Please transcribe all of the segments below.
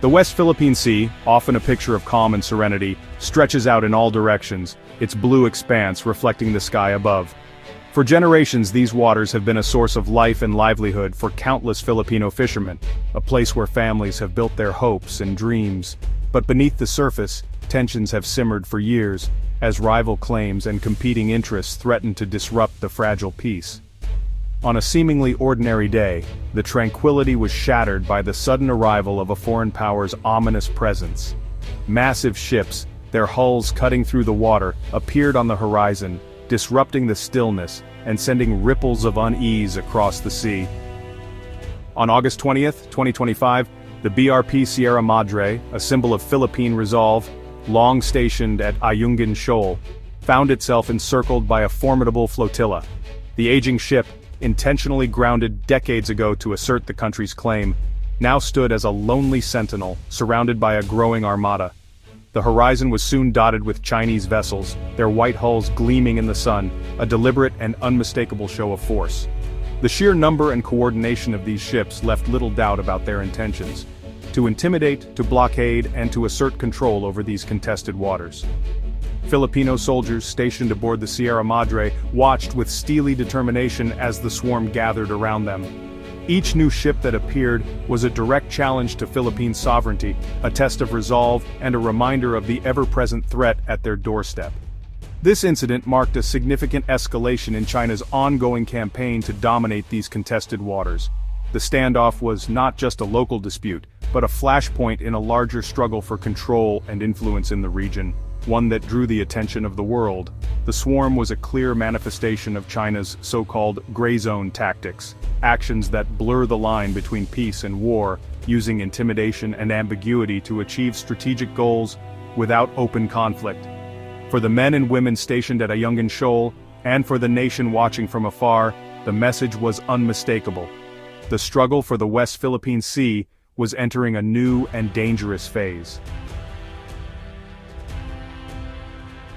The West Philippine Sea, often a picture of calm and serenity, stretches out in all directions, its blue expanse reflecting the sky above. For generations, these waters have been a source of life and livelihood for countless Filipino fishermen, a place where families have built their hopes and dreams. But beneath the surface, tensions have simmered for years, as rival claims and competing interests threaten to disrupt the fragile peace. On a seemingly ordinary day, the tranquility was shattered by the sudden arrival of a foreign power's ominous presence. Massive ships, their hulls cutting through the water, appeared on the horizon, disrupting the stillness and sending ripples of unease across the sea. On August 20th, 2025, the BRP Sierra Madre, a symbol of Philippine resolve, long stationed at Ayungin Shoal, found itself encircled by a formidable flotilla. The aging ship, intentionally grounded decades ago to assert the country's claim, now stood as a lonely sentinel, surrounded by a growing armada. The horizon was soon dotted with Chinese vessels, their white hulls gleaming in the sun, a deliberate and unmistakable show of force. The sheer number and coordination of these ships left little doubt about their intentions: to intimidate, to blockade, and to assert control over these contested waters. Filipino soldiers stationed aboard the Sierra Madre watched with steely determination as the swarm gathered around them. Each new ship that appeared was a direct challenge to Philippine sovereignty, a test of resolve, and a reminder of the ever-present threat at their doorstep. This incident marked a significant escalation in China's ongoing campaign to dominate these contested waters. The standoff was not just a local dispute, but a flashpoint in a larger struggle for control and influence in the region, one that drew the attention of the world. The swarm was a clear manifestation of China's so-called gray zone tactics, actions that blur the line between peace and war, using intimidation and ambiguity to achieve strategic goals without open conflict. For the men and women stationed at Ayungin Shoal, and for the nation watching from afar, the message was unmistakable. The struggle for the West Philippine Sea was entering a new and dangerous phase.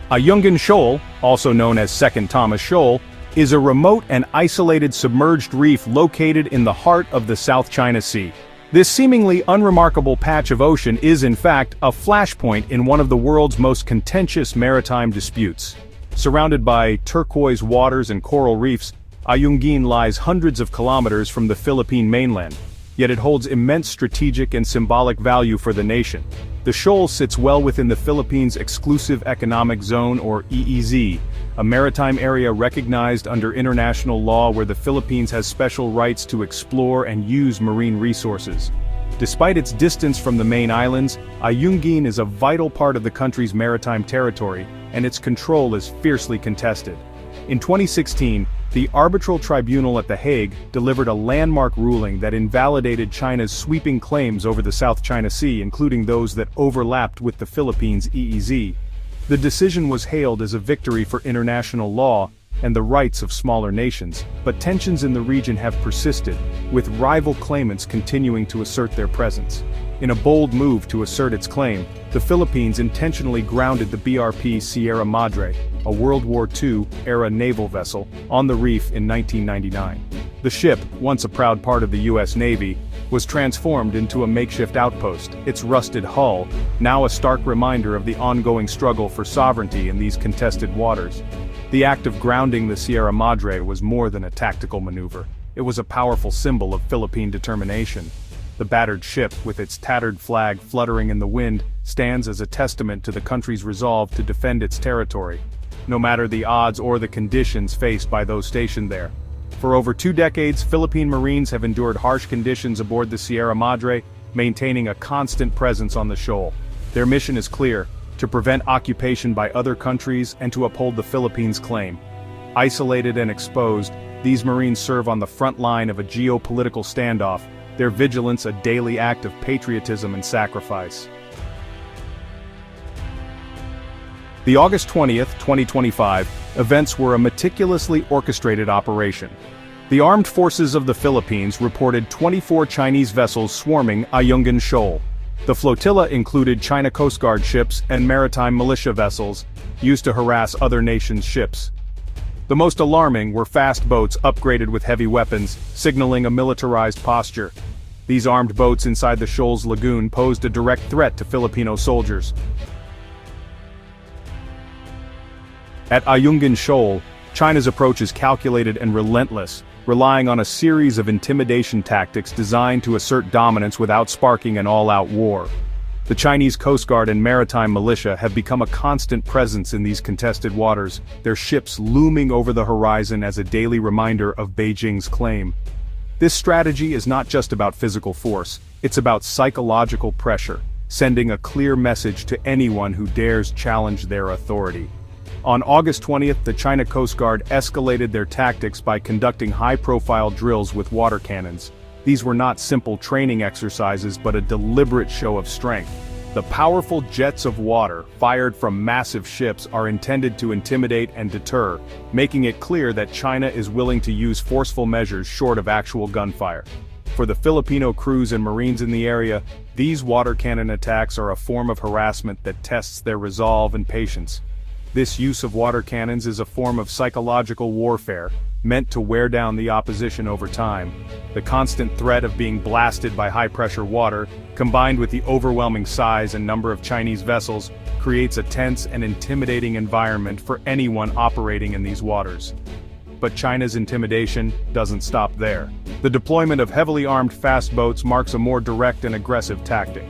Ayungin Shoal, also known as Second Thomas Shoal, is a remote and isolated submerged reef located in the heart of the South China Sea. This seemingly unremarkable patch of ocean is in fact a flashpoint in one of the world's most contentious maritime disputes. Surrounded by turquoise waters and coral reefs, Ayungin lies hundreds of kilometers from the Philippine mainland, yet it holds immense strategic and symbolic value for the nation. The shoal sits well within the Philippines' Exclusive Economic Zone, or EEZ, a maritime area recognized under international law where the Philippines has special rights to explore and use marine resources. Despite its distance from the main islands, Ayungin is a vital part of the country's maritime territory, and its control is fiercely contested. In 2016, the Arbitral Tribunal at The Hague delivered a landmark ruling that invalidated China's sweeping claims over the South China Sea, including those that overlapped with the Philippines' EEZ. The decision was hailed as a victory for international law and the rights of smaller nations, but tensions in the region have persisted, with rival claimants continuing to assert their presence. In a bold move to assert its claim, the Philippines intentionally grounded the BRP Sierra Madre, a World War II-era naval vessel, on the reef in 1999. The ship, once a proud part of the U.S. Navy, was transformed into a makeshift outpost, its rusted hull, now a stark reminder of the ongoing struggle for sovereignty in these contested waters. The act of grounding the Sierra Madre was more than a tactical maneuver. It was a powerful symbol of Philippine determination. The battered ship, with its tattered flag fluttering in the wind, stands as a testament to the country's resolve to defend its territory, no matter the odds or the conditions faced by those stationed there. For over 2 decades, Philippine Marines have endured harsh conditions aboard the Sierra Madre, maintaining a constant presence on the shoal. Their mission is clear: to prevent occupation by other countries and to uphold the Philippines' claim. Isolated and exposed, these Marines serve on the front line of a geopolitical standoff, their vigilance a daily act of patriotism and sacrifice. The August 20th, 2025, events were a meticulously orchestrated operation. The armed forces of the Philippines reported 24 Chinese vessels swarming Ayungin Shoal. The flotilla included China Coast Guard ships and maritime militia vessels, used to harass other nations' ships. The most alarming were fast boats upgraded with heavy weapons, signaling a militarized posture. These armed boats inside the shoal's lagoon posed a direct threat to Filipino soldiers. At Ayungin Shoal, China's approach is calculated and relentless, relying on a series of intimidation tactics designed to assert dominance without sparking an all-out war. The Chinese Coast Guard and maritime militia have become a constant presence in these contested waters, their ships looming over the horizon as a daily reminder of Beijing's claim. This strategy is not just about physical force, it's about psychological pressure, sending a clear message to anyone who dares challenge their authority. On August 20th, the China Coast Guard escalated their tactics by conducting high-profile drills with water cannons. These were not simple training exercises but a deliberate show of strength. The powerful jets of water, fired from massive ships, are intended to intimidate and deter, making it clear that China is willing to use forceful measures short of actual gunfire. For the Filipino crews and Marines in the area, these water cannon attacks are a form of harassment that tests their resolve and patience. This use of water cannons is a form of psychological warfare, meant to wear down the opposition over time. The constant threat of being blasted by high-pressure water, combined with the overwhelming size and number of Chinese vessels, creates a tense and intimidating environment for anyone operating in these waters. But China's intimidation doesn't stop there. The deployment of heavily armed fast boats marks a more direct and aggressive tactic.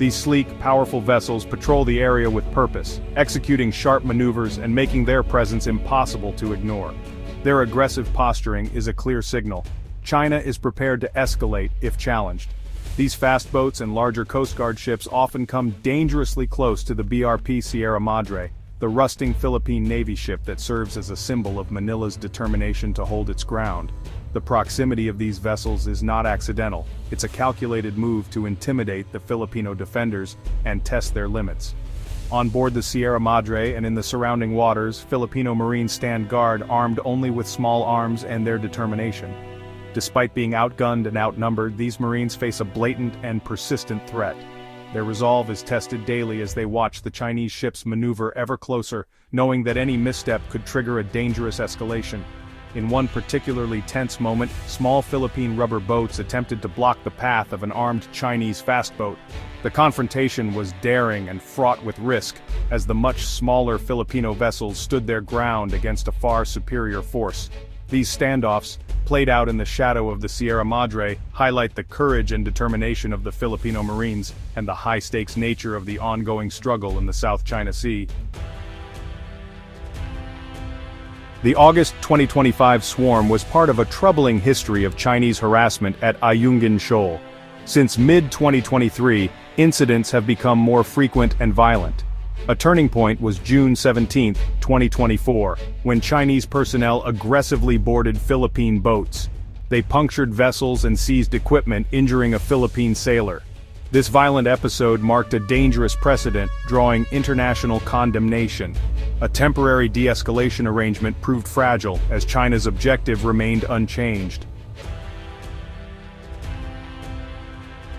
These sleek, powerful vessels patrol the area with purpose, executing sharp maneuvers and making their presence impossible to ignore. Their aggressive posturing is a clear signal. China is prepared to escalate if challenged. These fast boats and larger Coast Guard ships often come dangerously close to the BRP Sierra Madre, the rusting Philippine Navy ship that serves as a symbol of Manila's determination to hold its ground. The proximity of these vessels is not accidental, it's a calculated move to intimidate the Filipino defenders and test their limits. On board the Sierra Madre and in the surrounding waters, Filipino Marines stand guard armed only with small arms and their determination. Despite being outgunned and outnumbered, these Marines face a blatant and persistent threat. Their resolve is tested daily as they watch the Chinese ships maneuver ever closer, knowing that any misstep could trigger a dangerous escalation. In one particularly tense moment, small Philippine rubber boats attempted to block the path of an armed Chinese fast boat. The confrontation was daring and fraught with risk, as the much smaller Filipino vessels stood their ground against a far superior force. These standoffs, played out in the shadow of the Sierra Madre, highlight the courage and determination of the Filipino Marines and the high-stakes nature of the ongoing struggle in the South China Sea. The August 2025 swarm was part of a troubling history of Chinese harassment at Ayungin Shoal. Since mid-2023, incidents have become more frequent and violent. A turning point was June 17, 2024, when Chinese personnel aggressively boarded Philippine boats. They punctured vessels and seized equipment, injuring a Philippine sailor. This violent episode marked a dangerous precedent, drawing international condemnation. A temporary de-escalation arrangement proved fragile, as China's objective remained unchanged.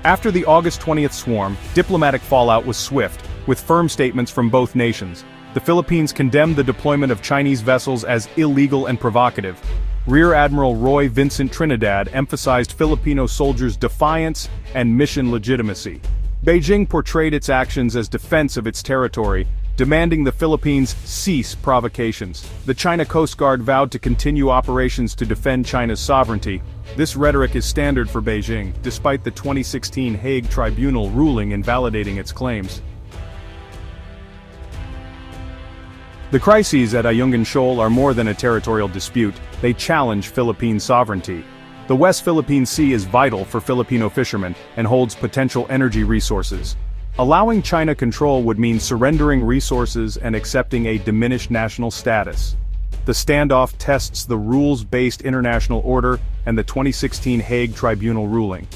After the August 20th swarm, diplomatic fallout was swift, with firm statements from both nations. The Philippines condemned the deployment of Chinese vessels as illegal and provocative. Rear Admiral Roy Vincent Trinidad emphasized Filipino soldiers' defiance and mission legitimacy. Beijing portrayed its actions as defense of its territory, demanding the Philippines cease provocations. The China Coast Guard vowed to continue operations to defend China's sovereignty. This rhetoric is standard for Beijing, despite the 2016 Hague Tribunal ruling invalidating its claims. The crises at Ayungin Shoal are more than a territorial dispute, they challenge Philippine sovereignty. The West Philippine Sea is vital for Filipino fishermen and holds potential energy resources. Allowing China control would mean surrendering resources and accepting a diminished national status. The standoff tests the rules-based international order and the 2016 Hague Tribunal ruling.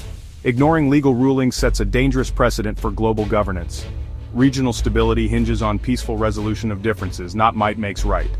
Ignoring legal rulings sets a dangerous precedent for global governance. Regional stability hinges on peaceful resolution of differences, not might makes right.